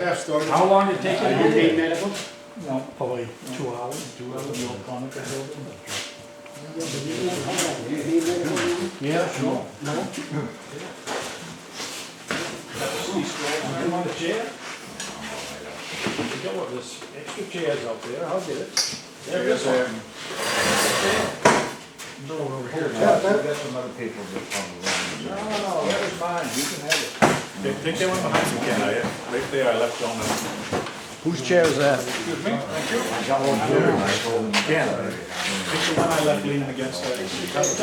How long did it take you to get Eight there? minutes? No, probably 2 hours. 2 hours, the old Comic building. Yeah, sure. No? You want a chair? You got what, there's extra chairs out there, I'll get it. There is one. No, over here. We got some other people that come around. No, that was mine, you can have it. Take that one behind me, Ken, right there, I left on the... Whose chair is that? Excuse me, thank you. I got one here. Ken, take the one I left leaning against that.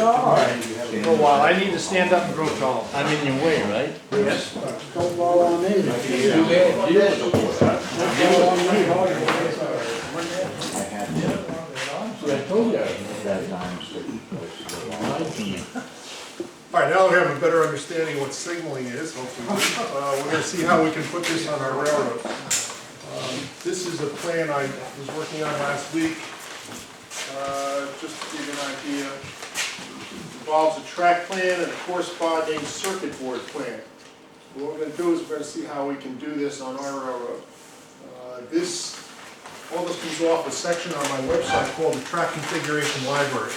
Alright. For a while, I need to stand up and grow tall. I'm in your way, right? Yes. Don't fall on me. I had to. I told you. That time, All right, now we have a better understanding of what signaling is, hopefully. We're going to see how we can put this on our railroad. This is a plan I was working on last week. Just to give you an idea, it involves a track plan and a corresponding circuit board plan. What we're going to do is we're going to see how we can do this on our railroad. All this comes off a section on my website called the Track Configuration Library.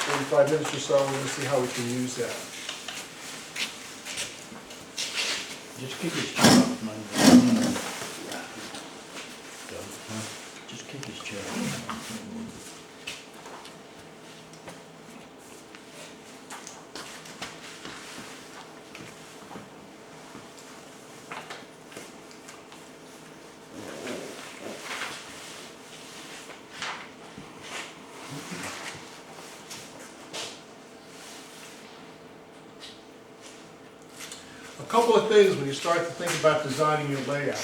45 minutes or so, we're going to see how we can use that. Just kick his chair up, man. Just kick his chair up. A couple of things when you start to think about designing your layout.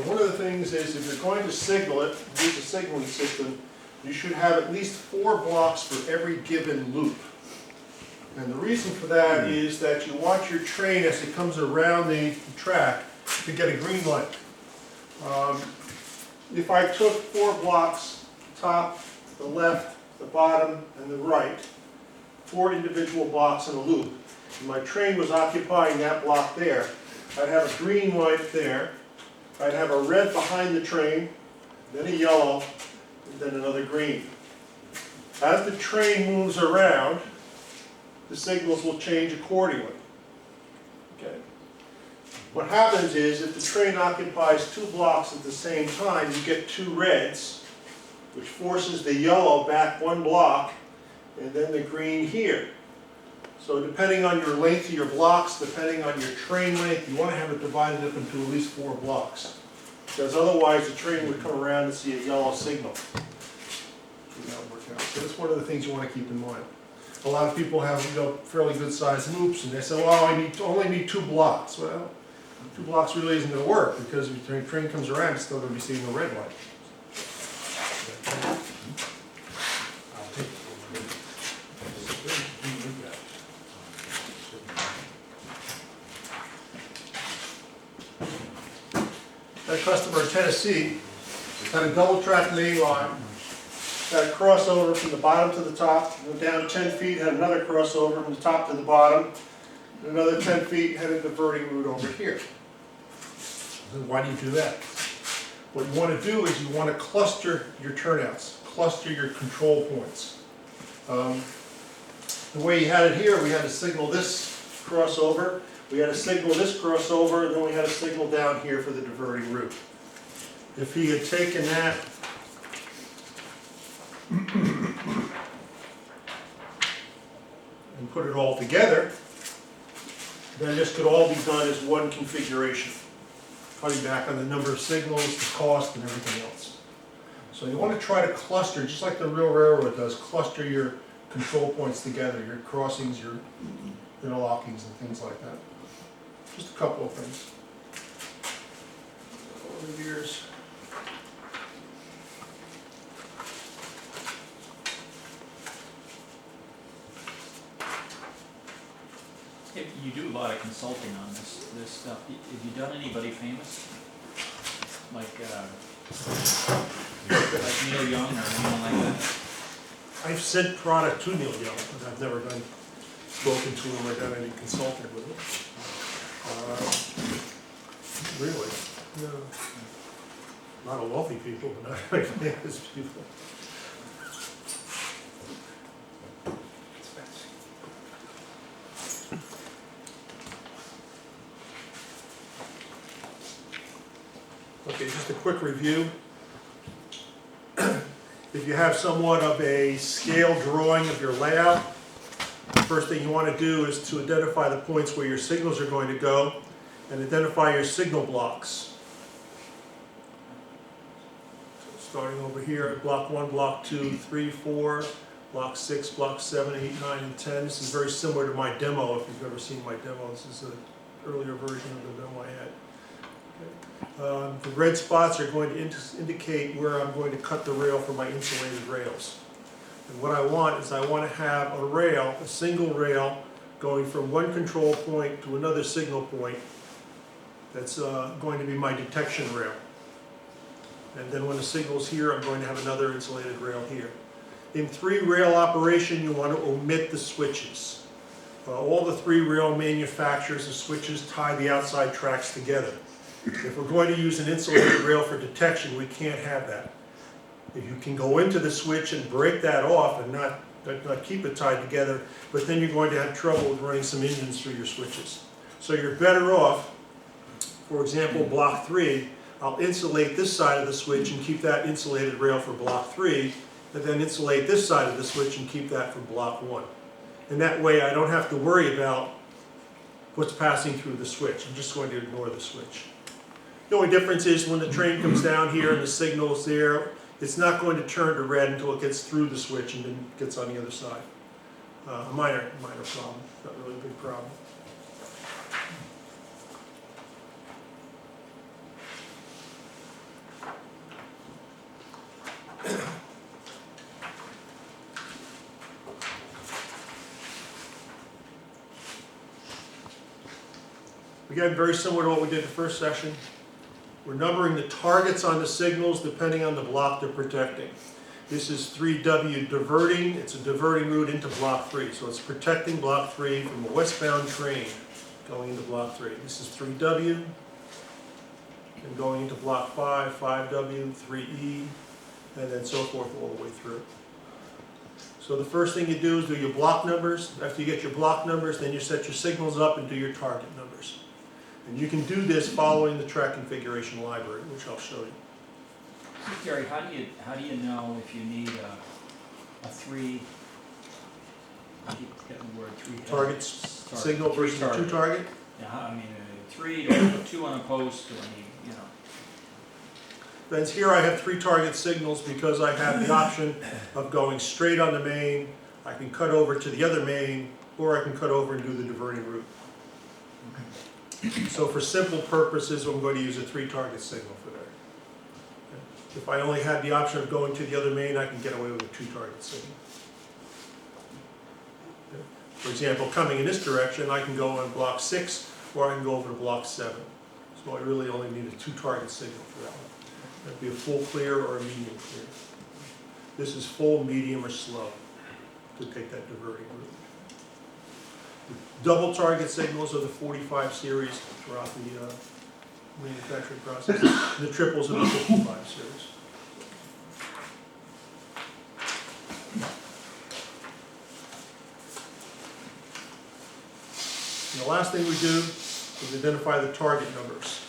One of the things is if you're going to signal it, use a signaling system, you should have at least 4 blocks for every given loop. And the reason for that is that you want your train as it comes around the track to get a green light. If I took 4 blocks, top, the left, the bottom, and the right, 4 individual blocks in a loop, and my train was occupying that block there, I'd have a green light there, I'd have a red behind the train, then a yellow, and then another green. As the train moves around, the signals will change accordingly. Okay. What happens is if the train occupies 2 blocks at the same time, you get 2 reds, which forces the yellow back 1 block, and then the green here. So depending on your length of your blocks, depending on your train length, you want to have it divided up into at least 4 blocks. Because otherwise the train would come around and see a yellow signal. So that's one of the things you want to keep in mind. A lot of people have fairly good sized loops and they say, well, I only need 2 blocks. Well, 2 blocks really isn't going to work because if the train comes around, it's still going to be seeing a red light. That customer in Tennessee had a double track main line, had a crossover from the bottom to the top, went down 10 feet, had another crossover from the top to the bottom, and another 10 feet had a diverting route over here. And why do you do that? What you want to do is you want to cluster your turnouts, cluster your control points. The way you had it here, we had to signal this crossover, we had to signal this crossover, and then we had to signal down here for the diverting route. If he had taken that and put it all together, then this could all be done as one configuration, cutting back on the number of signals, the cost, and everything else. So you want to try to cluster, just like the real railroad does, cluster your control points together, your crossings, your interlockings, and things like that. Just a couple of things. Over the years. You do a lot of consulting on this stuff. Have you done anybody famous? Like Neil Young or anyone like that? I've sent product to Neil Young, but I've never done spoken to him or done any consulting with him. Really, no. Not a wealthy people, but not very famous people. Okay, just a quick review. If you have somewhat of a scale drawing of your layout, the first thing you want to do is to identify the points where your signals are going to go and identify your signal blocks. So starting over here at block 1, block 2, 3, 4, block 6, block 7, 8, 9, and 10. This is very similar to my demo, if you've ever seen my demo. This is an earlier version of the demo I had. The red spots are going to indicate where I'm going to cut the rail for my insulated rails. And what I want is I want to have a rail, a single rail, going from one control point to another signal point. That's going to be my detection rail. And then when the signal's here, I'm going to have another insulated rail here. In 3-rail operation, you want to omit the switches. All the 3-rail manufacturers of switches tie the outside tracks together. If we're going to use an insulated rail for detection, we can't have that. If you can go into the switch and break that off and not keep it tied together, but then you're going to have trouble with running some engines through your switches. So you're better off, for example, block 3, I'll insulate this side of the switch and keep that insulated rail for block 3, and then insulate this side of the switch and keep that for block 1. And that way I don't have to worry about what's passing through the switch. I'm just going to ignore the switch. The only difference is when the train comes down here and the signal is there, it's not going to turn to red until it gets through the switch and then gets on the other side. A minor problem, not really a big problem. Again, very similar to what we did the first session. We're numbering the targets on the signals depending on the block they're protecting. This is 3W diverting. It's a diverting route into block 3. So it's protecting block 3 from a westbound train going into block 3. This is 3W, and going into block 5, 5W, 3E, and then so forth all the way through. So the first thing you do is do your block numbers. After you get your block numbers, then you set your signals up and do your target numbers. And you can do this following the track configuration library, which I'll show you. So Gary, how do you know if you need a 3? I keep getting the word 3. Targets, signal versus a 2 target. Yeah, I mean 3 or 2 on a post, or you know. Then here I have 3 target signals because I have the option of going straight on the main. I can cut over to the other main, or I can cut over and do the diverting route. So for simple purposes, I'm going to use a 3 target signal for that. If I only had the option of going to the other main, I can get away with a 2 target signal. For example, coming in this direction, I can go on block 6, or I can go over to block 7. So I really only need a 2 target signal for that one. That'd be a full clear or a medium clear. This is full, medium, or slow to take that diverting route. Double target signals are the 45 series throughout the manufacturing process. The triples are the 55 series. And the last thing we do is identify the target numbers.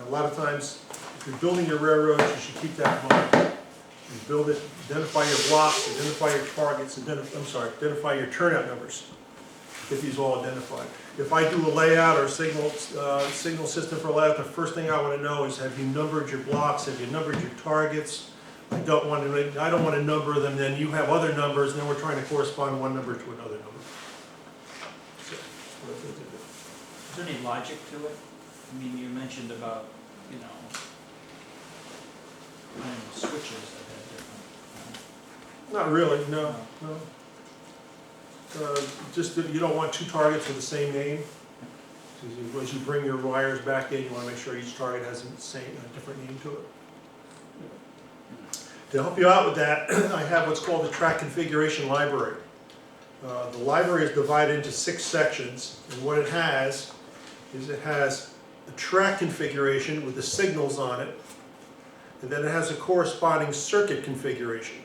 A lot of times, if you're building your railroads, you should keep that in mind. You build it, identify your blocks, identify your targets, identify your turnout numbers. Get these all identified. If I do a layout or signal system for a layout, the first thing I want to know is, have you numbered your blocks? Have you numbered your targets? I don't want to number them. Then you have other numbers, and then we're trying to correspond one number to another number. So, Is there any logic to it? I mean, you mentioned about, you know, kind of switches that have different. not really. No. Just that you don't want 2 targets with the same name. As you bring your wires back in, you want to make sure each target has a different name to it. To help you out with that, I have what's called the track configuration library. The library is divided into 6 sections, and what it has is it has a track configuration with the signals on it, and then it has a corresponding circuit configuration,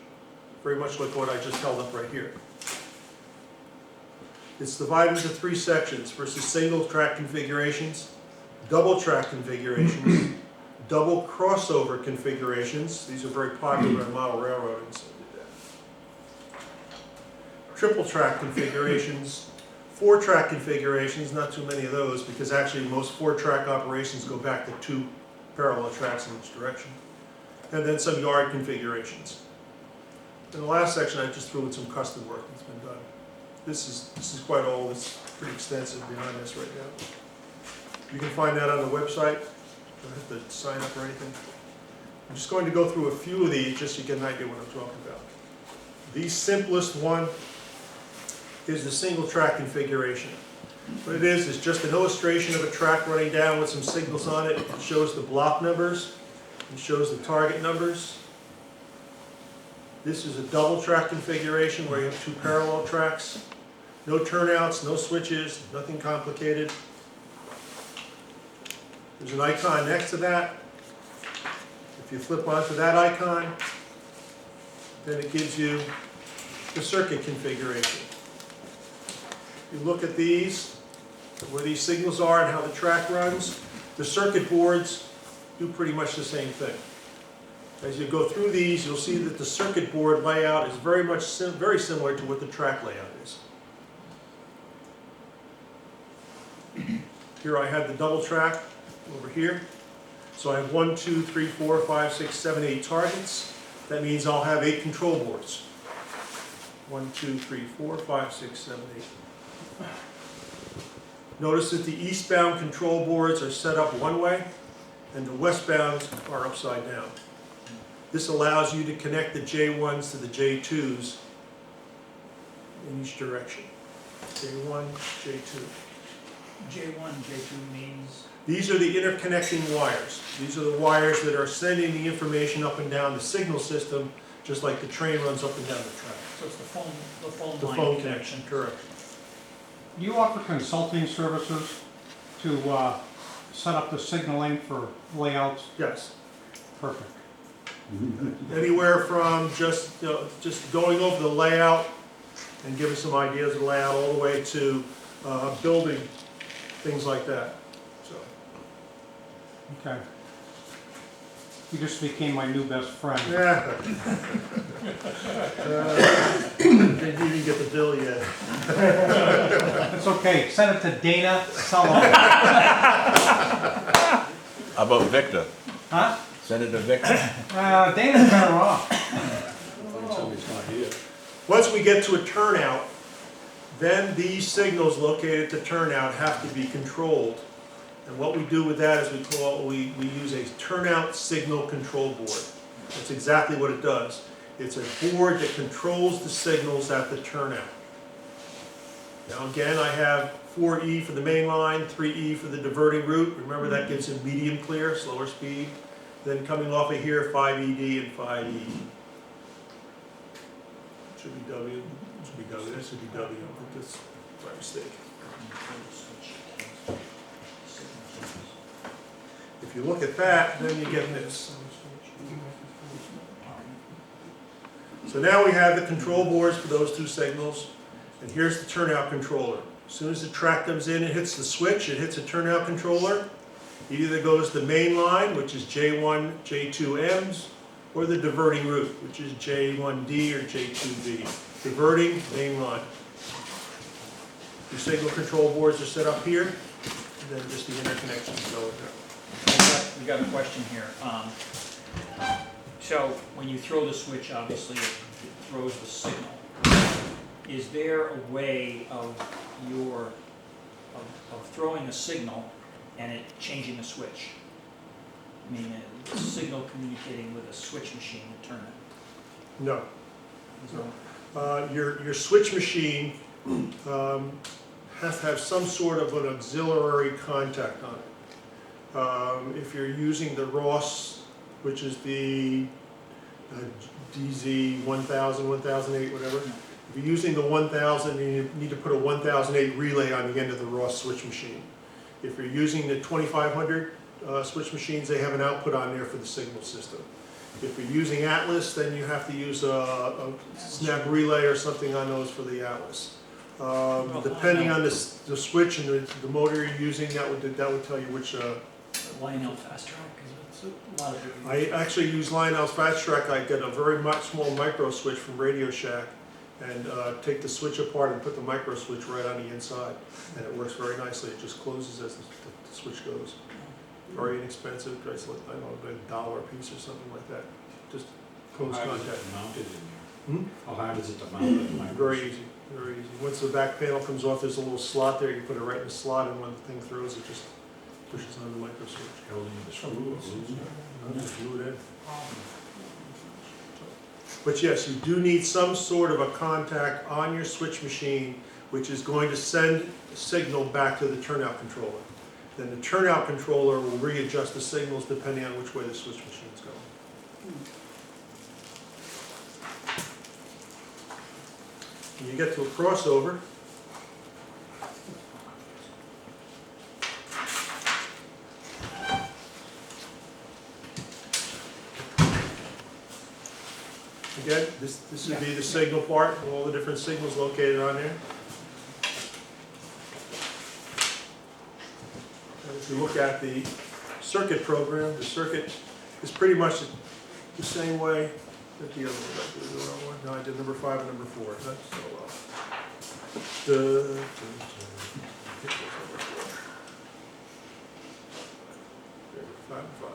very much like what I just held up right here. It's divided into 3 sections versus single track configurations, double track configurations, double crossover configurations. These are very popular in model railroading. So I did that. Triple track configurations, 4-track configurations, not too many of those because actually most 4-track operations go back to 2 parallel tracks in each direction. And then some yard configurations. In the last section I just threw in some custom work that's been done. This is quite old, it's pretty extensive behind this right now. You can find that on the website. You don't have to sign up or anything. I'm just going to go through a few of these just so you get an idea what I'm talking about. The simplest one is the single track configuration. What it is just an illustration of a track running down with some signals on it. It shows the block numbers, it shows the target numbers. This is a double track configuration where you have 2 parallel tracks. No turnouts, no switches, nothing complicated. There's an icon next to that. If you flip onto that icon, then it gives you the circuit configuration. You look at these, where these signals are and how the track runs. The circuit boards do pretty much the same thing. As you go through these, you'll see that the circuit board layout is very similar to what the track layout is. Here I have the double track over here. So I have 1, 2, 3, 4, 5, 6, 7, 8 targets. That means I'll have 8 control boards. 1, 2, 3, 4, 5, 6, 7, 8. Notice that the eastbound control boards are set up one way and the westbound are upside down. This allows you to connect the J1s to the J2s in each direction. J1, J2. J1, J2 means? These are the interconnecting wires. These are the wires that are sending the information up and down the signal system, just like the train runs up and down the track. So it's the phone The line phone connection. connection, correct. Do you offer consulting services to set up the signaling for layouts? Yes. Perfect. Anywhere from just going over the layout and giving some ideas of the layout all the way to building things like that. So. Okay. You just became my new best friend. Yeah. Didn't even get the bill yet. It's okay. Send it to Dana Sullivan. How about Victor? Huh? Send it to Victor. Dana's better off. Once we get to a turnout, then these signals located at the turnout have to be controlled. And what we do with that is we use a turnout signal control board. That's exactly what it does. It's a board that controls the signals at the turnout. Now again, I have 4E for the main line, 3E for the diverting route. Remember that gives it medium clear, slower speed. Then coming off of here, 5ED and 5E. Should be W. Should be W. That should be W. I think that's my mistake. If you look at that, then you get this. So now we have the control boards for those 2 signals, and here's the turnout controller. As soon as the track comes in, it hits the switch, it hits a turnout controller. It either goes to the main line, which is J1, J2Ms, or the diverting route, which is J1D or J2B. Diverting, main line. Your signal control boards are set up here, and then just the interconnections go with that. We got a question here. So when you throw the switch, obviously it throws the signal. Is there a way of throwing a signal and it changing the switch? I mean, a signal communicating with a switch machine to turn it. No. So, Your switch machine has to have some sort of an auxiliary contact on it. If you're using the Ross, which is the DZ 1000, 1008, whatever, If you're using the 1000, you need to put a 1008 relay on the end of the raw switch machine. If you're using the 2500 switch machines, they have an output on there for the signal system. If you're using Atlas, then you have to use a snap relay or something on those for the Atlas. Depending on the switch and the motor you're using, that would tell you which. Lionel Fast Track, because it's a lot of different. I actually use Lionel's Fast Track. I get a very small micro switch from Radio Shack and take the switch apart and put the micro switch right on the inside. And it works very nicely. It just closes as the switch goes. Very inexpensive. It's like, I don't know, $1 a piece or something like that. Just close How hard is contact. it to mount it in here? Hmm? How hard is it to mount it? Very easy, very easy. Once the back panel comes off, there's a little slot there. You put it right in the slot, and when the thing throws, it just pushes on the micro switch. Held in the screw or loose? Just glue it in. But yes, you do need some sort of a contact on your switch machine which is going to send a signal back to the turnout controller. Then the turnout controller will readjust the signals depending on which way the switch machine's going. When you get to a crossover, again, this would be the signal part, all the different signals located on there. And if you look at the circuit program, the circuit is pretty much the same way that the other one. Did I do the wrong one? No, I did number 5 and number 4. That's so well. Five and 5.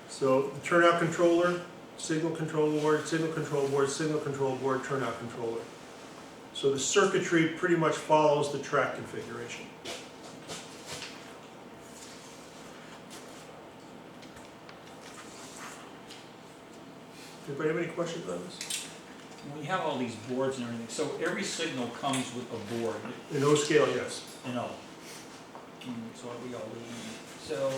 So the turnout controller, signal control board, signal control board, signal control board, turnout controller. So the circuitry pretty much follows the track configuration. Anybody have any questions on this? When you have all these boards and everything, so every signal comes with a board, In O scale, yes. you know. So we all leave. So,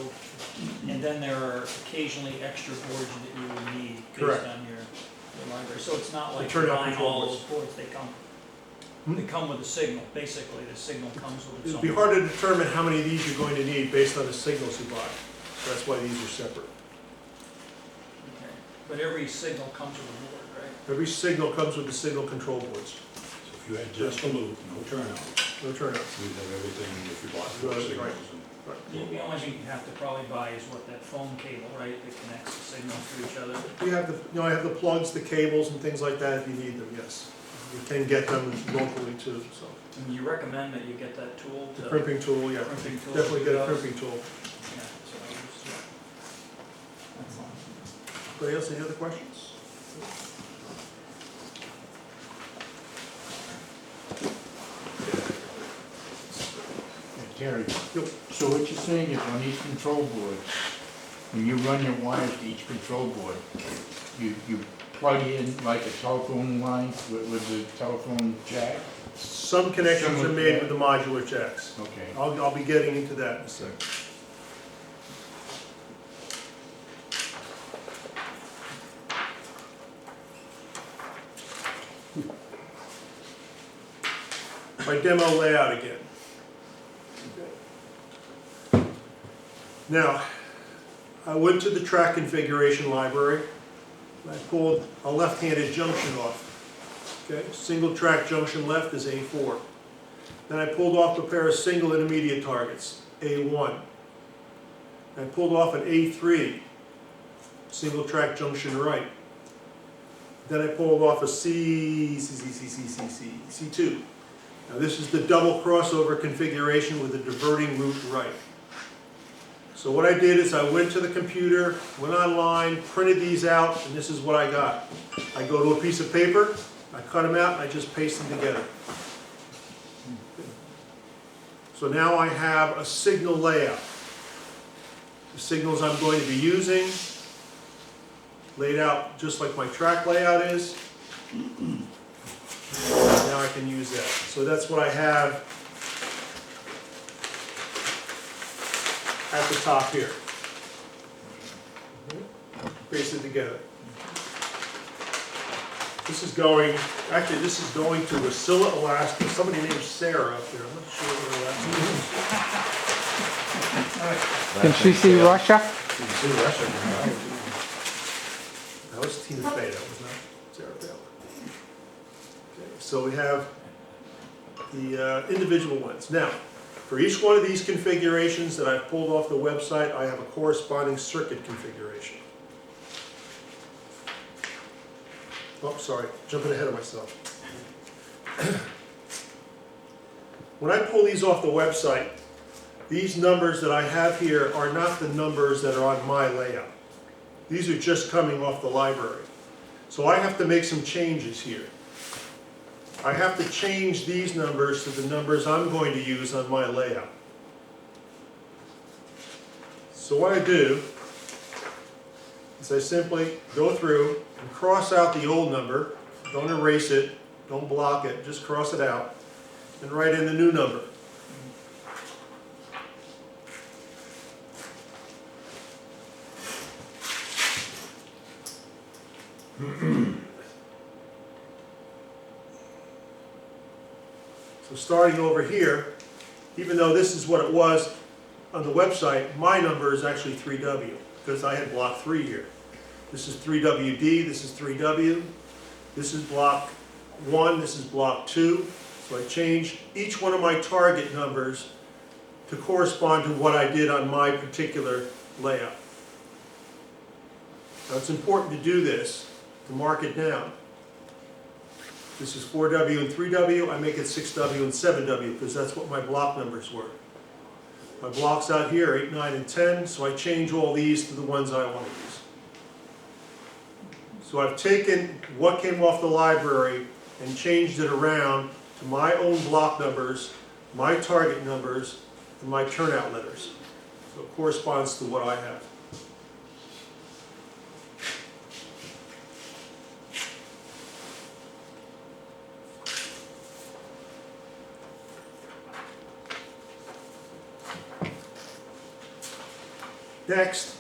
and then there are occasionally extra boards that you would need Correct. based on your library. So it's not like turnout buying control all boards. those boards, they come with a signal. Basically, the signal comes with its It'd own. be hard to determine how many of these you're going to need based on the signals you buy. So that's why these are separate. Okay. But every signal comes with a board, right? Every signal comes with the signal control boards. So if you had just a loop, no turnout, No turnouts. you'd have everything if you bought four Right, signals. right. and- The only thing you have to probably buy is what, that phone cable, right, that connects the signals to each other? We have I have the plugs, the cables and things like that if you need them, yes. You can get them locally too, so. And you recommend that you get that tool to? The crimping tool, yeah. Crimping tool Definitely get a to- crimping tool. Yeah, that's what I used to. Excellent. Anybody else, any other questions? Terry, Yep. so what you're saying is on these control boards, when you run your wires to each control board, you plug in like a telephone line with the telephone jack? Some connections are Similar to made that. with the modular jacks. Okay. I'll be getting into that in a second. My demo layout again. Now, I went to the track configuration library. I pulled a left-handed junction off. Okay, single track junction left is A4. Then I pulled off a pair of single intermediate targets, A1. I pulled off an A3, single track junction right. Then I pulled off a C2. Now this is the double crossover configuration with a diverting route right. So what I did is I went to the computer, went online, printed these out, and this is what I got. I go to a piece of paper, I cut them out, and I just paste them together. So now I have a signal layout. The signals I'm going to be using, laid out just like my track layout is. Now I can use that. So that's what I have at the top here. Paste it together. This is going, actually, this is going to Wasilla, Alaska. Somebody named Sarah up there. I'm not sure where that's. Can she see Russia? That was Tina Fey, that was not Sarah Taylor. Okay, so we have the individual ones. Now, for each one of these configurations that I've pulled off the website, I have a corresponding circuit configuration. Oh, sorry, jumping ahead of myself. When I pull these off the website, these numbers that I have here are not the numbers that are on my layout. These are just coming off the library. So I have to make some changes here. I have to change these numbers to the numbers I'm going to use on my layout. So what I do is I simply go through and cross out the old number. Don't erase it, don't block it, just cross it out and write in the new number. So starting over here, even though this is what it was on the website, my number is actually 3W because I had block 3 here. This is 3WD, this is 3W, this is block 1, this is block 2. So I change each one of my target numbers to correspond to what I did on my particular layout. Now it's important to do this, to mark it down. This is 4W and 3W, I make it 6W and 7W because that's what my block numbers were. My blocks out here are 8, 9, and 10, so I change all these to the ones I want to use. So I've taken what came off the library and changed it around to my own block numbers, my target numbers, and my turnout letters. So it corresponds to what I have. Next,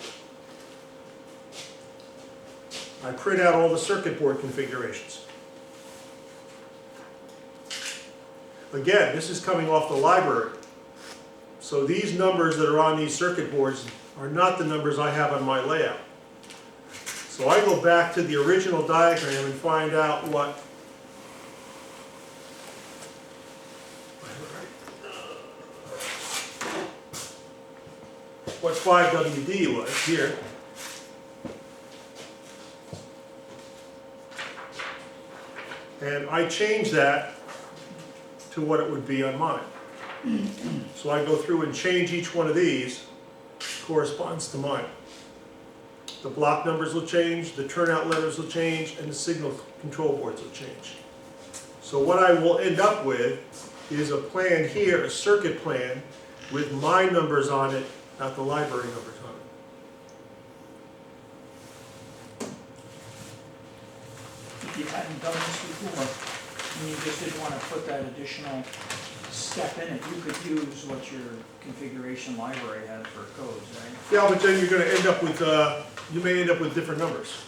I print out all the circuit board configurations. Again, this is coming off the library. So these numbers that are on these circuit boards are not the numbers I have on my layout. So I go back to the original diagram and find out what 5WD was here. And I change that to what it would be on mine. So I go through and change each one of these, corresponds to mine. The block numbers will change, the turnout letters will change, and the signal control boards will change. So what I will end up with is a plan here, a circuit plan, with my numbers on it, not the library numbers on it. If you hadn't done this before, and you just didn't want to put that additional step in it, you could use what your configuration library had for codes, right? Yeah, but then you're going to end up with, you may end up with different numbers.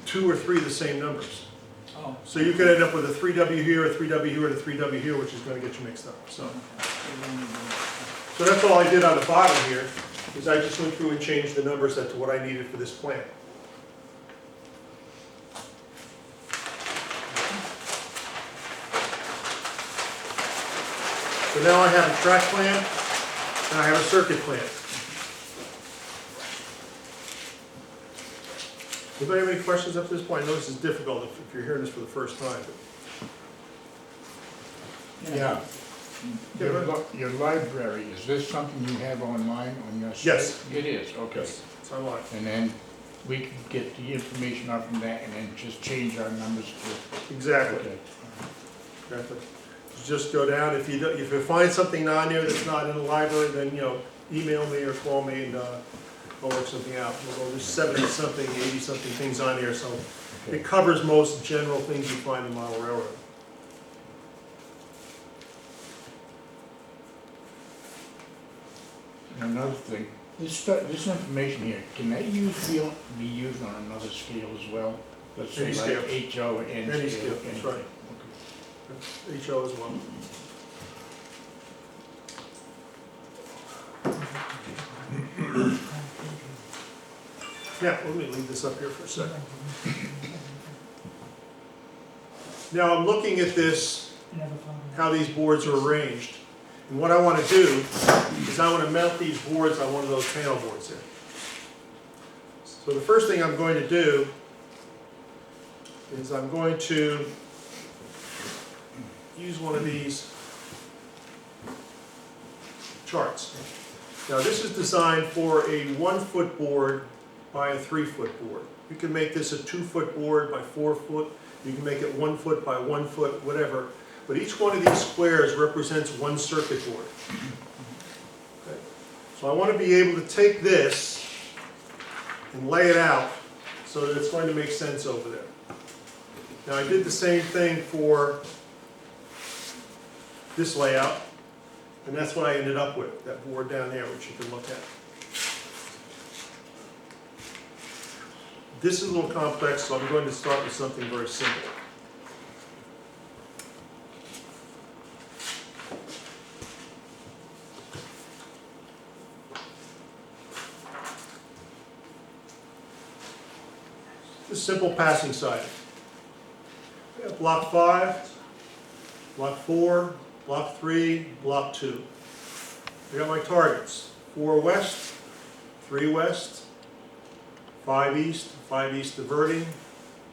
2 or 3 of the same numbers. Oh. So you could end up with a 3W here, a 3W here, and a 3W here, which is going to get you mixed up. So that's all I did on the bottom here, is I just went through and changed the numbers to what I needed for this plan. So now I have a track plan, and I have a circuit plan. Anybody have any questions up to this point? I know this is difficult if you're hearing this for the first time. Yeah. Your library, is this something you have online on your site? Yes. It is, okay. Yes, it's online. And then we can get the information off from that and then just change our numbers to... Exactly. Okay. Exactly. Just go down, if you find something on there that's not in the library, then, email me or call me and I'll work something out. There's 70-something, 80-something things on here, so it covers most general things you find in model railroad. Another thing, this information here, can that be used on another scale as well? Let's say Any like scale. HO and Any scale. scale, that's right. HO as well. Now, let me leave this up here for a second. Now, I'm looking at this, how these boards are arranged. And what I want to do is I want to mount these boards on one of those panel boards here. So the first thing I'm going to do is I'm going to use one of these charts. Now this is designed for a 1-foot board by a 3-foot board. You can make this a 2-foot board by 4 foot. You can make it 1 foot by 1 foot, whatever. But each one of these squares represents one circuit board. Okay. So I want to be able to take this and lay it out so that it's going to make sense over there. Now I did the same thing for this layout, and that's what I ended up with, that board down there, which you can look at. This is a little complex, so I'm going to start with something very simple. This simple passing siding. We have block 5, block 4, block 3, block 2. I got my targets. 4 west, 3 west, 5 east diverting,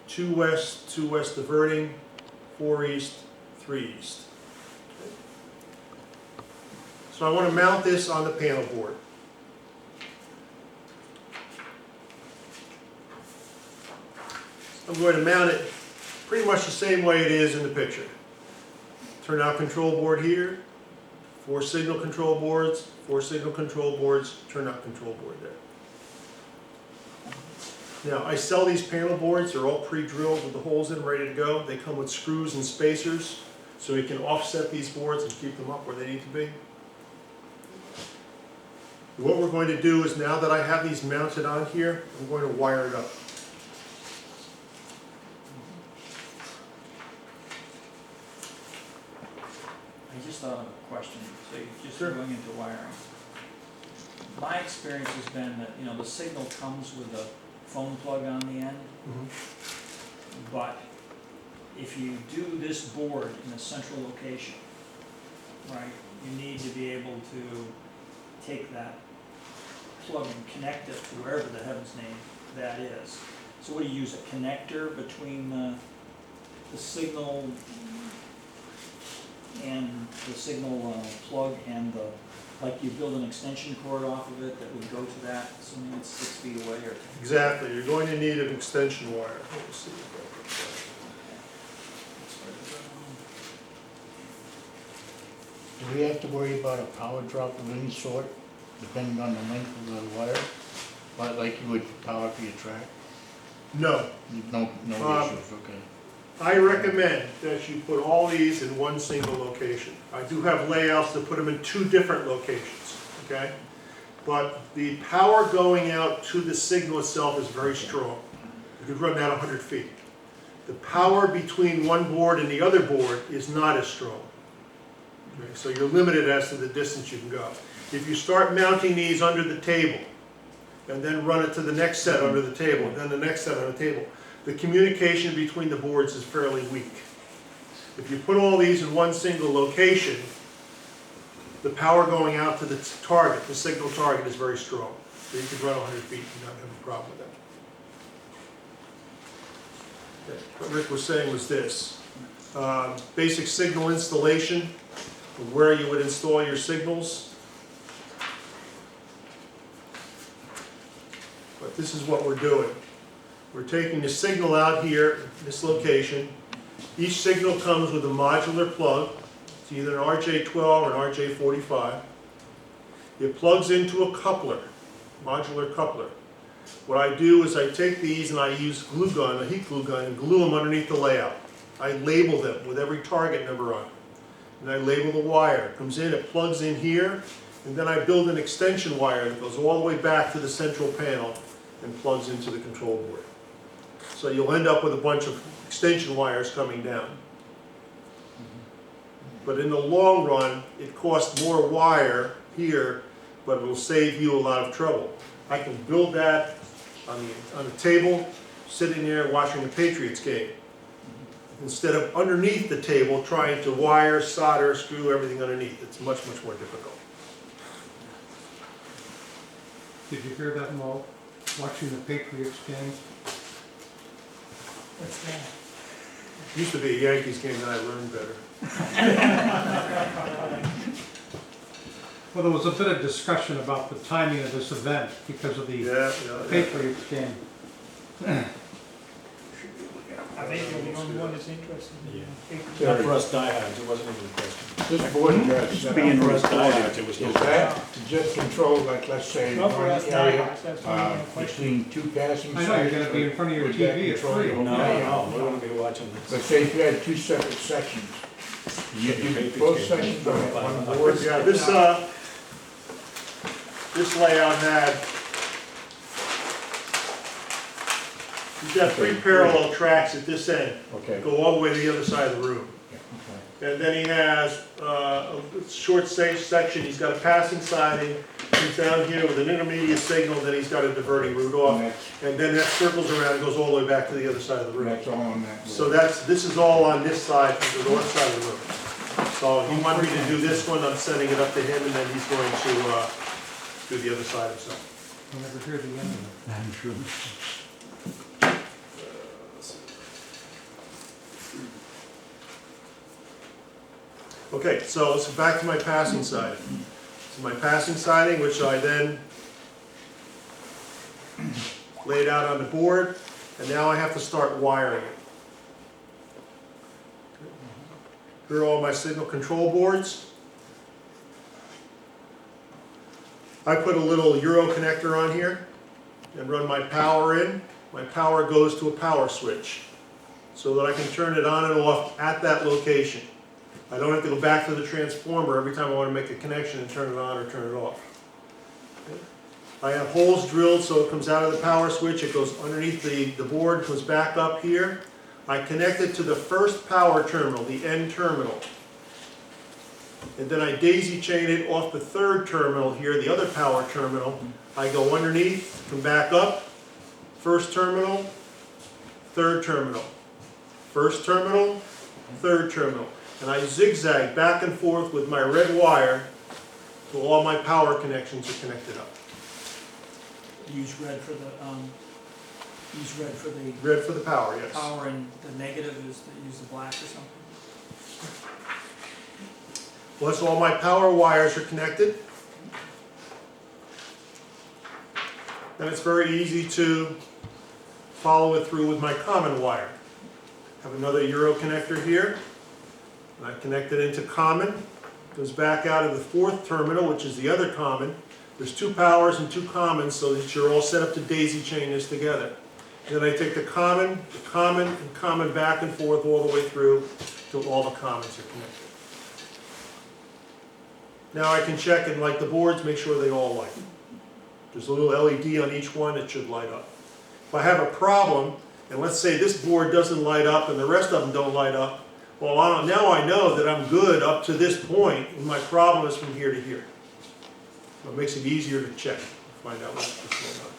2 west diverting, 4 east, 3 east. Okay. So I want to mount this on the panel board. I'm going to mount it pretty much the same way it is in the picture. Turnout control board here, 4 signal control boards, 4 signal control boards, turnout control board there. Now, I sell these panel boards. They're all pre-drilled with the holes in, ready to go. They come with screws and spacers, so you can offset these boards and keep them up where they need to be. What we're going to do is, now that I have these mounted on here, I'm going to wire it up. I just thought of a question, so you're just Sure. going into wiring. My experience has been that, you know, the signal comes with a phone plug on the end, but if you do this board in a central location, right, you need to be able to take that plug and connect it to wherever the heaven's name that is. So what do you use, a connector between the signal and the signal plug and the, like you build an extension cord off of it that would go to that, assuming it's 6 feet away or? Exactly. You're going to need an extension wire. Let me see. Do we have to worry about a power drop of any sort, depending on the length of the wire? But like you would for power for your track? No. No issues, okay. I recommend that you put all these in one single location. I do have layouts to put them in 2 different locations, okay? But the power going out to the signal itself is very strong. You could run that 100 feet. The power between one board and the other board is not as strong. Okay? So you're limited as to the distance you can go. If you start mounting these under the table, and then run it to the next set under the table, and then the next set on the table, the communication between the boards is fairly weak. If you put all these in one single location, the power going out to the target, the signal target, is very strong. So you could run 100 feet and not have a problem with that. Okay. What Rick was saying was this. Basic signal installation, where you would install your signals. But this is what we're doing. We're taking the signal out here, this location. Each signal comes with a modular plug. It's either an RJ12 or an RJ45. It plugs into a coupler, modular coupler. What I do is I take these and I use glue gun, a heat glue gun, and glue them underneath the layout. I label them with every target number on it. And I label the wire. It comes in, it plugs in here, and then I build an extension wire that goes all the way back to the central panel and plugs into the control board. So you'll end up with a bunch of extension wires coming down. But in the long run, it costs more wire here, but it will save you a lot of trouble. I can build that on the table, sitting there watching the Patriots game, instead of underneath the table trying to wire, solder, screw everything underneath. It's much, much more difficult. Did you hear that, Moe? Watching the Patriots game? What's that? Used to be a Yankees game, then I learned better. Well, there was a bit of discussion about the timing of this event because of the Yeah. Patriots game. I think you're the only one that's interested in it. Not for us diehards, it wasn't even a question. This board got set Being up, for us diehards, it was no is that to just control, like, let's say, Not for one us area, diehards, that's why I'm questioning. between two passing I sites? know, you're gonna be in front of your Would that TV at control 3. the whole No, area? no, we're gonna be watching But this. say if you had two separate sections, you do both sections on that one board? Yeah, this layout had, you've got 3 parallel tracks at this end, Okay. go all the way to the other side of the room. And then he has a short section, he's got a passing siding, he's down here with an intermediate signal, then he's got a diverting route off, and then that circles around and goes all the way back to the other side of the room. That's all on that board. So this is all on this side, the north side of the room. So he wanted me to do this one, I'm sending it up to him, and then he's going to do the other side himself. I'll never hear the end of it. I'm sure. Okay, so let's go back to my passing siding. So my passing siding, which I then laid out on the board, and now I have to start wiring it. Here are all my signal control boards. I put a little Euro connector on here and run my power in. My power goes to a power switch so that I can turn it on and off at that location. I don't have to go back to the transformer every time I want to make a connection and turn it on or turn it off. I have holes drilled so it comes out of the power switch, it goes underneath the board, comes back up here. I connect it to the first power terminal, the N terminal. And then I daisy chain it off the third terminal here, the other power terminal. I go underneath, come back up, first terminal, third terminal, first terminal, third terminal. And I zigzag back and forth with my red wire till all my power connections are connected up. Use red for the, Red for the power, yes. power, and the negative is to use the black or something. Once all my power wires are connected, then it's very easy to follow it through with my common wire. I have another Euro connector here, and I connect it into common. Goes back out of the fourth terminal, which is the other common. There's 2 powers and 2 commons, so that you're all set up to daisy chain this together. Then I take the common, and common back and forth all the way through till all the commons are connected. Now I can check and light the boards, make sure they all light. There's a little LED on each one, it should light up. If I have a problem, and let's say this board doesn't light up and the rest of them don't light up, well, now I know that I'm good up to this point, and my problem is from here to here. So it makes it easier to check, find out what's going on.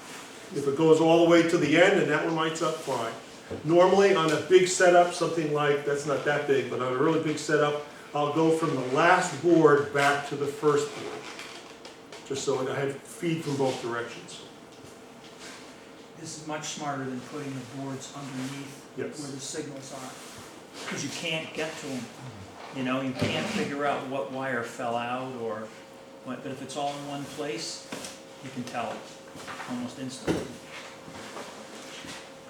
If it goes all the way to the end and that one lights up, fine. Normally on a big setup, something like, that's not that big, but on a really big setup, I'll go from the last board back to the first board, just so I have feed from both directions. This is much smarter than putting the boards underneath Yes. where the signals are. Because you can't get to them. You know, you can't figure out what wire fell out or what, but if it's all in one place, you can tell almost instantly.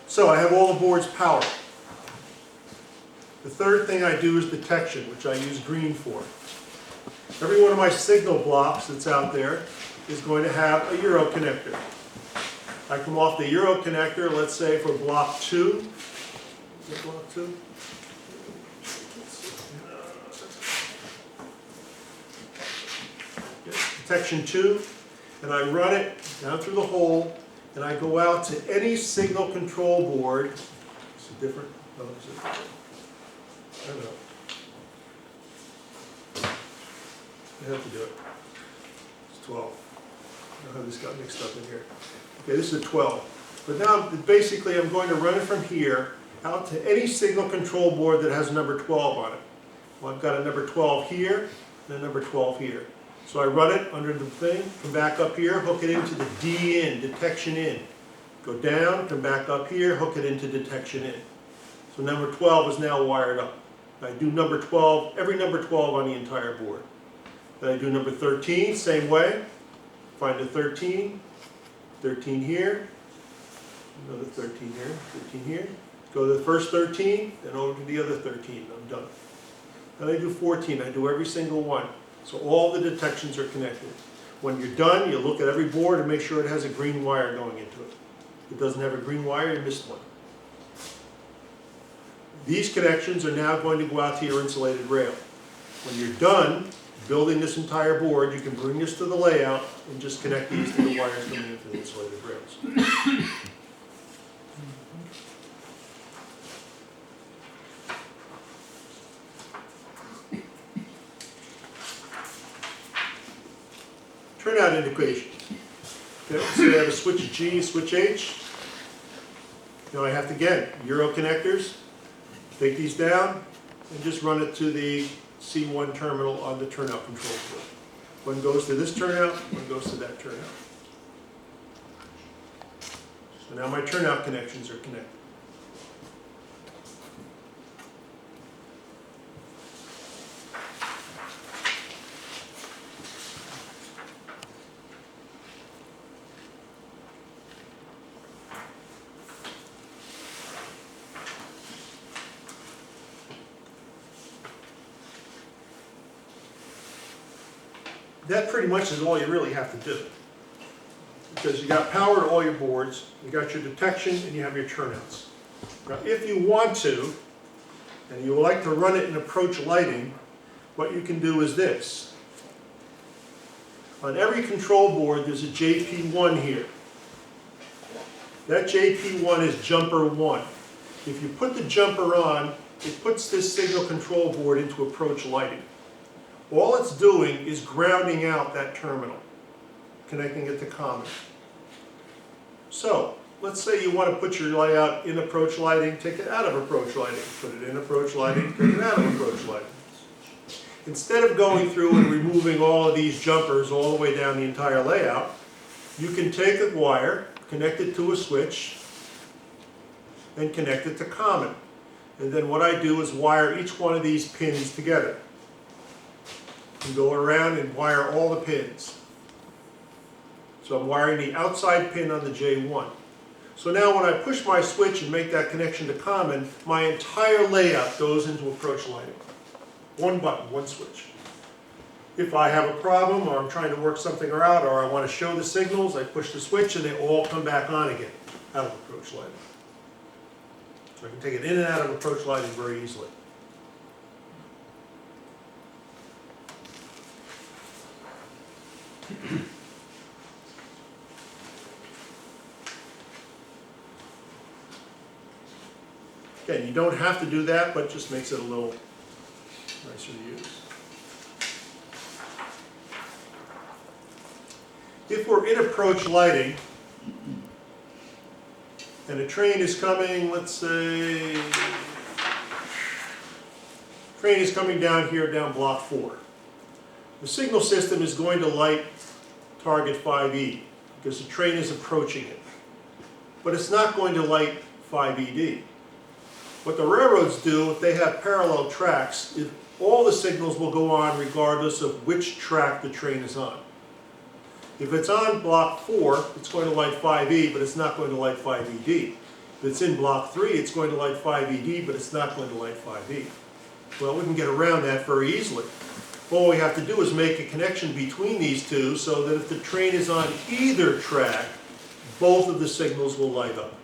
So I have all the boards powered. The third thing I do is detection, which I use green for. Every one of my signal blocks that's out there is going to have a Euro connector. I come off the Euro connector, let's say for block 2. Is that block 2? Detection 2, and I run it down through the hole, and I go out to any signal control board different? No, is it? I don't know. I have to do it. It's 12. I don't know how this got mixed up in here. Okay, this is a 12. But now, basically, I'm going to run it from here out to any signal control board that has a number 12 on it. Well, I've got a number 12 here and a number 12 here. So I run it under the thing, come back up here, hook it into the D in, detection in. Go down, come back up here, hook it into detection in. So number 12 is now wired up. I do number 12, every number 12 on the entire board. Then I do number 13, same way. Find a 13, 13 here, another 13 here, 13 here. Go to the first 13, then over to the other 13, I'm done. Then I do 14, I do every single one. So all the detections are connected. When you're done, you look at every board and make sure it has a green wire going into it. If it doesn't have a green wire, you missed one. These connections are now going to go out to your insulated rail. When you're done building this entire board, you can bring this to the layout and just connect these to the wires coming into the insulated rails. Turnout indication. Okay, so I have a switch G, switch H. Now I have to, again, Euro connectors. Take these down and just run it to the C1 terminal on the turnout control board. One goes to this turnout, one goes to that turnout. So now my turnout connections are connected. That pretty much is all you really have to do. Because you got power to all your boards, you got your detection, and you have your turnouts. Now if you want to, and you would like to run it in approach lighting, what you can do is this. On every control board there's a JP1 here. That JP1 is jumper 1. If you put the jumper on, it puts this signal control board into approach lighting. All it's doing is grounding out that terminal, connecting it to common. So, let's say you want to put your layout in approach lighting, take it out of approach lighting, put it in approach lighting, take it out of approach lighting. Instead of going through and removing all of these jumpers all the way down the entire layout, you can take a wire, connect it to a switch, and connect it to common. And then what I do is wire each one of these pins together. And go around and wire all the pins. So I'm wiring the outside pin on the J1. So now when I push my switch and make that connection to common, my entire layout goes into approach lighting. One button, one switch. If I have a problem or I'm trying to work something out or I want to show the signals, I push the switch and they all come back on again out of approach lighting. So I can take it in and out of approach lighting very easily. Again, you don't have to do that, but it just makes it a little nicer to use. If we're in approach lighting, and a train is coming, let's say, train is coming down here, down block 4. The signal system is going to light target 5E because the train is approaching it. But it's not going to light 5ED. What the railroads do, if they have parallel tracks, all the signals will go on regardless of which track the train is on. If it's on block 4, it's going to light 5E, but it's not going to light 5ED. If it's in block 3, it's going to light 5ED, but it's not going to light 5E. Well, we can get around that very easily. All we have to do is make a connection between these two so that if the train is on either track, both of the signals will light up.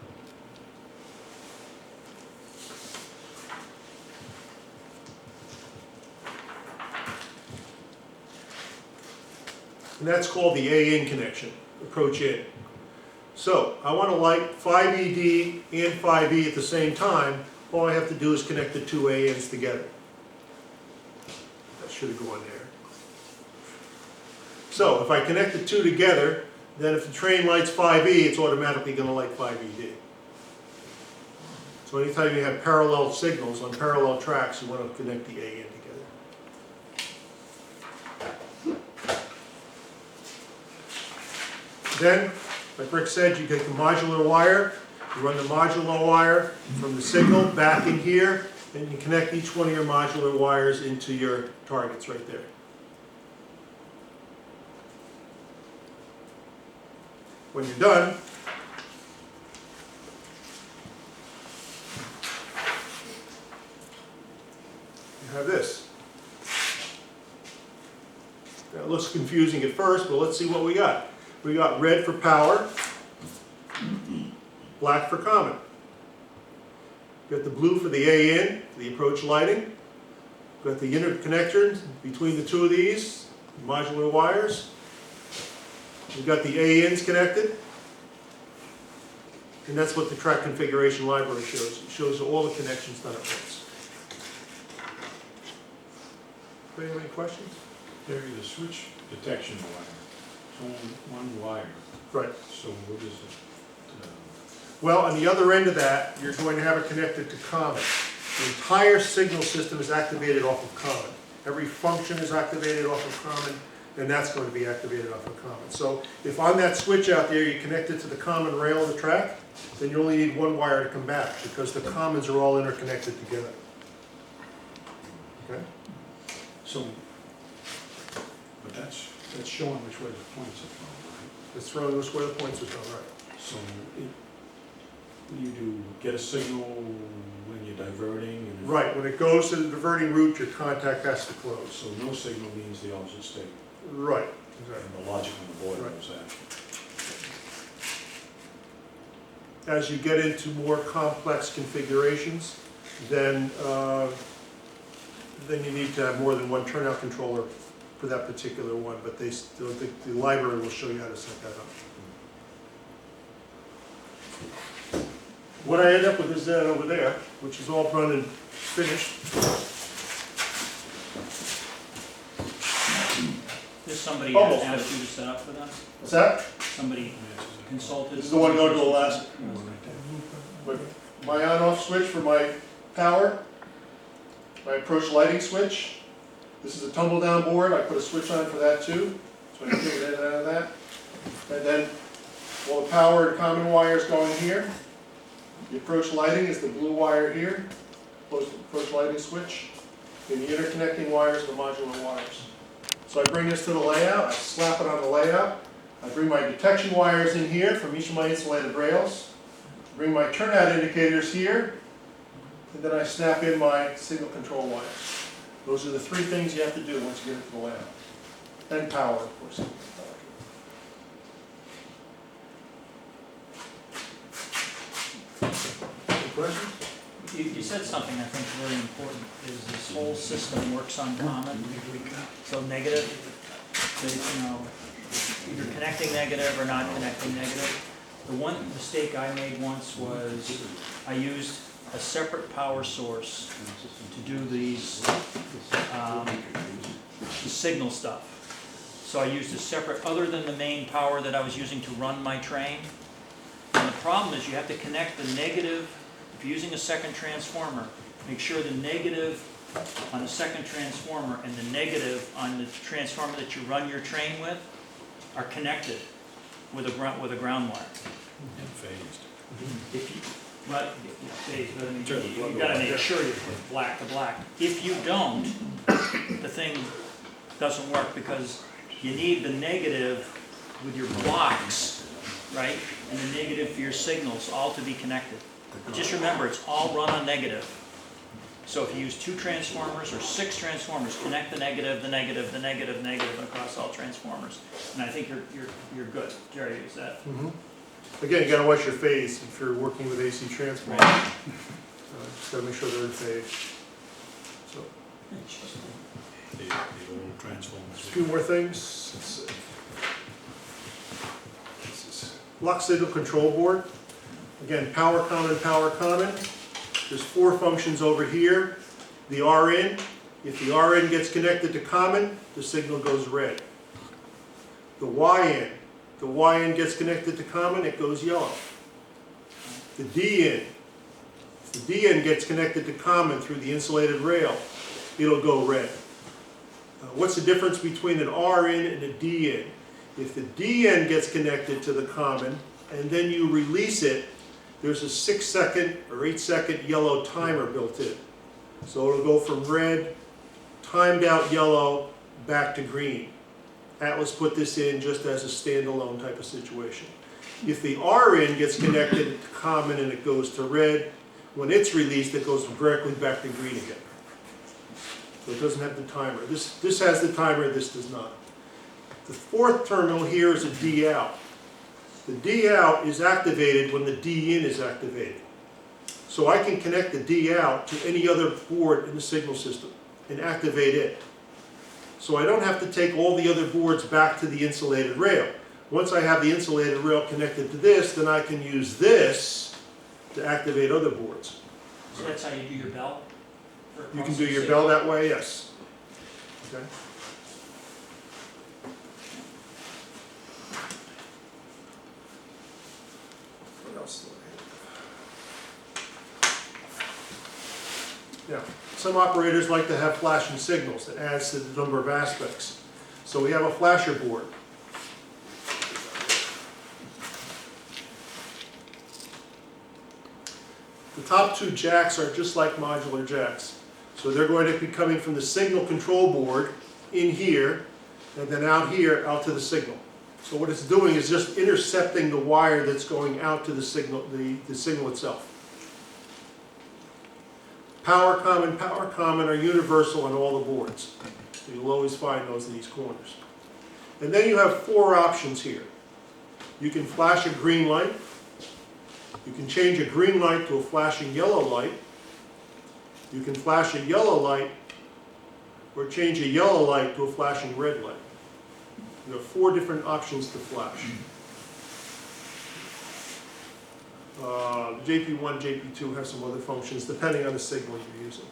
And that's called the A-in connection, approach in. So I want to light 5ED and 5E at the same time. All I have to do is connect the two ANs together. That should go in there. So if I connect the two together, then if the train lights 5E, it's automatically going to light 5ED. So anytime you have parallel signals on parallel tracks, you want to connect the AN together. Then, like Rick said, you take the modular wire, you run the modular wire from the signal back in here, and you connect each one of your modular wires into your targets right there. When you're done, you have this. Now, it looks confusing at first, but let's see what we got. We got red for power, black for common. We got the blue for the AN, for the approach lighting. We got the interconnectors between the two of these, modular wires. We've got the ANs connected. And that's what the track configuration library shows. It shows all the connections done at once. Do you have any questions? Terry, the switch detection wire, it's only one wire, Right. so what is it? Well, on the other end of that, you're going to have it connected to common. The entire signal system is activated off of common. Every function is activated off of common, and that's going to be activated off of common. So if on that switch out there you connect it to the common rail of the track, then you only need one wire to come back, because the commons are all interconnected together. Okay? So, but that's showing which way the points are from, right? It's throwing us where the points are from, right? So, what do? Get a signal when you're diverting? And Right, when it goes to the diverting route, your contact has to close. So no signal means the opposite state. Right, exactly. And the logic on the board Right. was that. As you get into more complex configurations, then you need to have more than one turnout controller for that particular one, but they still, the library will show you how to set that up. What I end up with is that over there, which is all run and finished. There's somebody Almost. asked you to set up for them? What's that? Somebody consulted? This is the one going to Alaska. With my on-off switch for my power, my approach lighting switch. This is a tumble-down board. I put a switch on for that too, so I can take it in and out of that. And then all the power and common wires going here. The approach lighting is the blue wire here, close to the approach lighting switch. And the interconnecting wires are the modular wires. So I bring this to the layout, I slap it on the layout. I bring my detection wires in here from each of my insulated rails. Bring my turnout indicators here. And then I snap in my signal control wires. Those are the three things you have to do once you get into the layout. And power, of course. Any questions? You said something I think very important, is this whole system works on common, so negative, either connecting negative or not connecting negative. The one mistake I made once was I used a separate power source to do these signal stuff. So I used a separate, other than the main power that I was using to run my train. And the problem is you have to connect the negative. If you're using a second transformer, make sure the negative on the second transformer and the negative on the transformer that you run your train with are connected with a ground wire. And phased. If you, but I mean, you've got to make sure you put black to black. If you don't, the thing doesn't work, because you need the negative with your blocks, right, and the negative for your signals all to be connected. But just remember, it's all run on negative. So if you use 2 transformers or 6 transformers, connect the negative, the negative, the negative, the negative across all transformers. And I think you're good. Jerry, is that? Again, you gotta watch your phase if you're working with AC transformers. Right. Just gotta make sure they're in phase. So, The old transformers. a few more things. Let's see. This is Block signal control board. Again, power common, power common. There's 4 functions over here. The RN, if the RN gets connected to common, the signal goes red. The YN gets connected to common, it goes yellow. The DN, if the DN gets connected to common through the insulated rail, it'll go red. What's the difference between an RN and a DN? If the DN gets connected to the common and then you release it, there's a 6-second or 8-second yellow timer built in. So it'll go from red, timed out yellow, back to green. Atlas put this in just as a standalone type of situation. If the RN gets connected to common and it goes to red, when it's released it goes directly back to green again. So it doesn't have the timer. This has the timer, this does not. The 4th terminal here is a D out. The D out is activated when the D in is activated. So I can connect the D out to any other board in the signal system and activate it. So I don't have to take all the other boards back to the insulated rail. Once I have the insulated rail connected to this, then I can use this to activate other boards. So that's how you do your bell? You can do your bell that way, yes. Okay. What else do I have? Yeah, some operators like to have flashing signals. That adds to the number of aspects. So we have a flasher board. The top 2 jacks are just like modular jacks. So they're going to be coming from the signal control board in here, and then out here, out to the signal. So what it's doing is just intercepting the wire that's going out to the signal, the signal itself. Power common are universal on all the boards. So you'll always find those in these corners. And then you have 4 options here. You can flash a green light. You can change a green light to a flashing yellow light. You can flash a yellow light or change a yellow light to a flashing red light. You have 4 different options to flash. JP1, JP2 have some other functions depending on the signal you're using.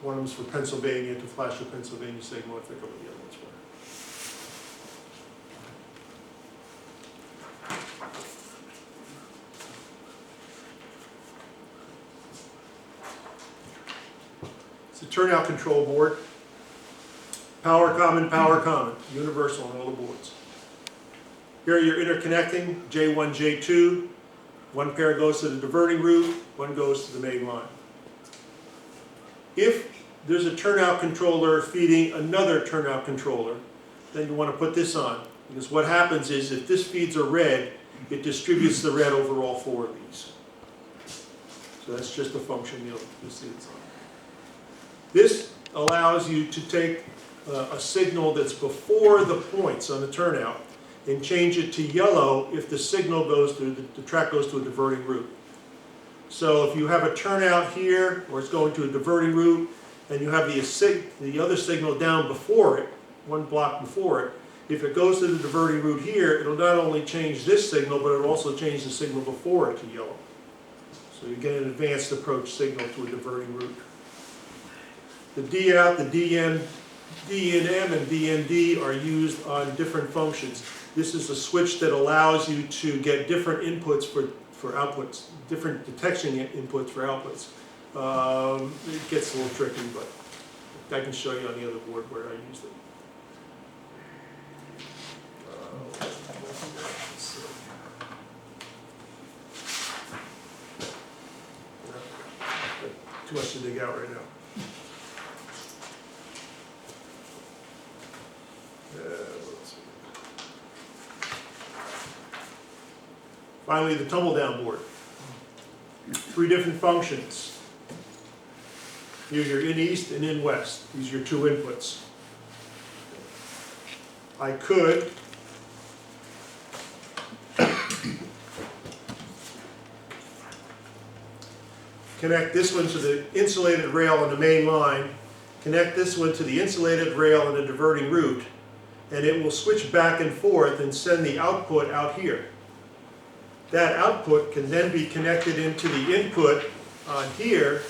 One of them is for Pennsylvania, to flash the Pennsylvania signal. I forget what the other ones were. It's a turnout control board. Power common, universal on all the boards. Here you're interconnecting, J1, J2. One pair goes to the diverting route, one goes to the main line. If there's a turnout controller feeding another turnout controller, then you want to put this on. Because what happens is if this feeds a red, it distributes the red over all 4 of these. So that's just a function you'll see it's on. This allows you to take a signal that's before the points on the turnout and change it to yellow if the signal goes through, the track goes to a diverting route. So if you have a turnout here, or it's going to a diverting route, and you have the other signal down before it, 1 block before it, if it goes to the diverting route here, it'll not only change this signal, but it'll also change the signal before it to yellow. So you get an advanced approach signal to a diverting route. The D out, the DN, DNM and DND are used on different functions. This is a switch that allows you to get different inputs for outputs, different detection inputs for outputs. It gets a little tricky, but I can show you on the other board where I used it. Too much to dig out right now. Finally, the Tumbledown board. 3 different functions. Here you're in east and in west. These are your 2 inputs. I could connect this one to the insulated rail on the main line, connect this one to the insulated rail on the diverting route, and it will switch back and forth and send the output out here. That output can then be connected into the input on here,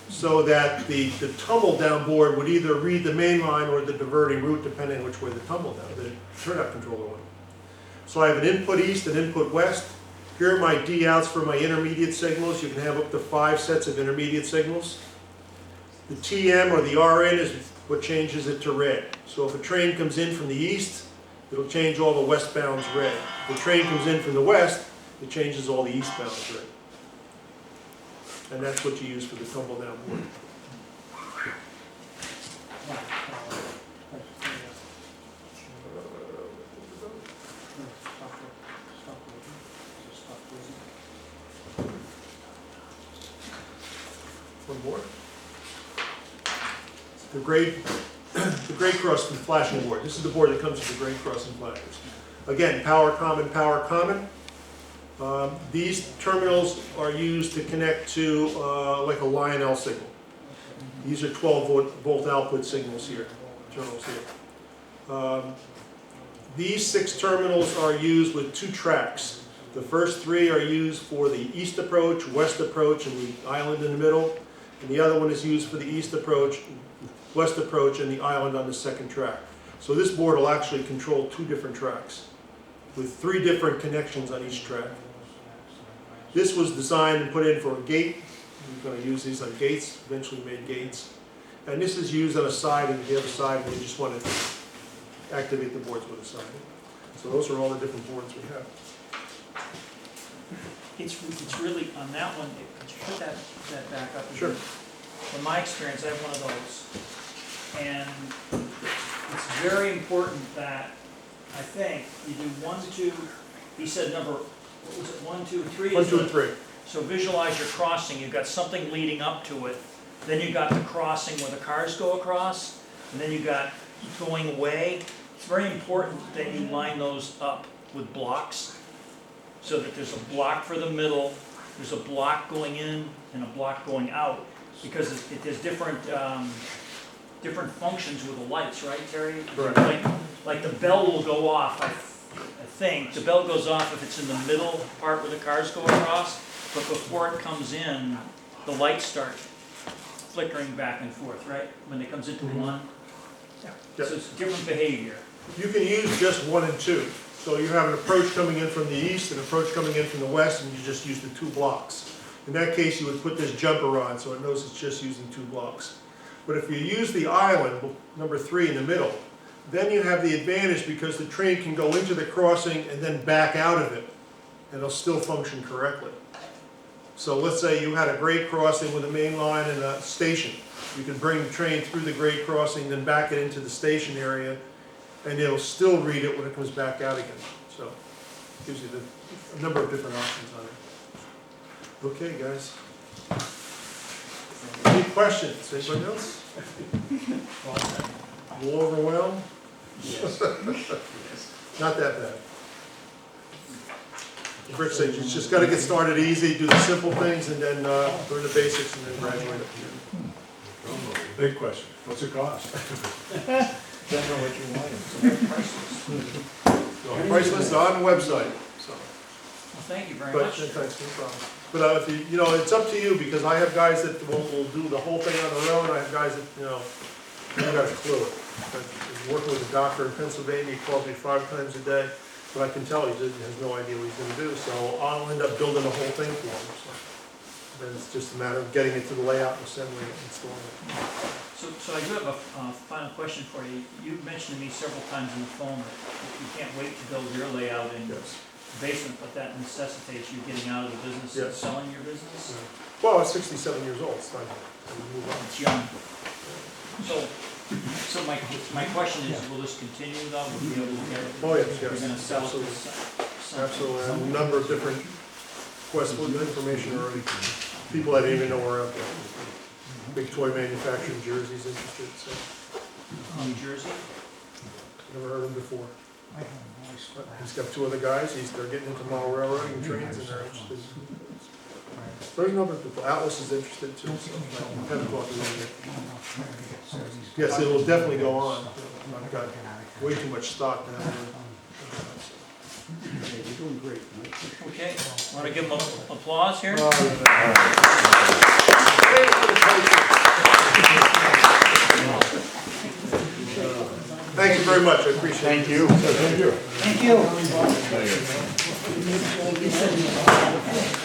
so that the Tumbledown board would either read the main line or the diverting route, depending on which way the turnout controller went. So I have an input east and input west. Here are my D outs for my intermediate signals. You can have up to 5 sets of intermediate signals. The TM or the RN is what changes it to red. So if a train comes in from the east, it'll change all the westbounds red. If a train comes in from the west, it changes all the eastbounds red. And that's what you use for the Tumbledown board. One more. The grade cross and flashing board. This is the board that comes with the grade cross and flashers. Again, power common, power common. These terminals are used to connect to like a Lionel signal. These are 12 volt output signals here, terminals here. These 6 terminals are used with 2 tracks. The first 3 are used for the east approach, west approach, and the island in the middle. And the other one is used for the east approach, west approach, and the island on the second track. So this board will actually control 2 different tracks with 3 different connections on each track. This was designed and put in for a gate. We're going to use these on gates, eventually made gates. And this is used on a siding, if you have a siding, you just want to activate the boards with a siding. So those are all the different boards we have. It's really, on that one, could you put that back up? Sure. In my experience, I have one of those. And it's very important that, I think, you do 1, 2, he said number, what was it, 1, 2, 3? 1, 2, and 3. So visualize your crossing, you've got something leading up to it, then you've got the crossing where the cars go across, and then you've got going away. It's very important that you line those up with blocks, so that there's a block for the middle, there's a block going in, and a block going out, because there's different different functions with the lights, right, Terry? Correct. Like the bell will go off, I think. The bell goes off if it's in the middle part where the cars go across, but before it comes in, the lights start flickering back and forth, right? When it comes into one. Yep. So it's different behavior. You can use just 1 and 2. So you have an approach coming in from the east, an approach coming in from the west, and you just use the 2 blocks. In that case, you would put this jumper on so it knows it's just using 2 blocks. But if you use the island, number 3 in the middle, then you have the advantage because the train can go into the crossing and then back out of it, and it'll still function correctly. So let's say you had a grade crossing with a main line and a station. You can bring the train through the grade crossing, then back it into the station area, and it'll still read it when it comes back out again. So it gives you a number of different options on it. Okay, guys. Any questions? Anybody else? A little overwhelmed? Yes. Not that bad. Rick said you just got to get started easy, do the simple things, and then learn the basics, and then graduate up here. Big question, what's it cost? Don't know what you want. Price list is on the website, so. Well, thank you very But, much. thanks, no problem. But if you, it's up to you, because I have guys that will do the whole thing on their own, I have guys that, haven't got a clue. I'm working with a doctor in Pennsylvania, he calls me 5 times a day, but I can tell he has no idea what he's gonna do, so I'll end up building the whole thing for him, so. Then it's just a matter of getting it to the layout and assembling it and installing it. So I do have a final question for you. You mentioned to me several times on the phone that you can't wait to build your layout in Yes. basement, but that necessitates you getting out of the business and Yes. selling your business? Well, I'm 67 years old, it's time to move on. It's young. So my question is, will this continue though? Will you be able to get it? Oh, yes, You're yes, gonna sell it? absolutely. Absolutely, I have a number of different requests for information already. People I didn't even know were out there. Big toy manufacturer in Jersey's interested, so New Jersey? never heard of him before. But he's got 2 other guys, they're getting into model railroading and trains, and they're interested. There's a number of people, Atlas is interested too, so I haven't talked to them yet. Yes, it will definitely go on. I've got way too much stock down there. Hey, you're doing great, Mike. Okay, want to give them applause here? Thank you very much, I appreciate it. Thank you. Thank you. Thank you.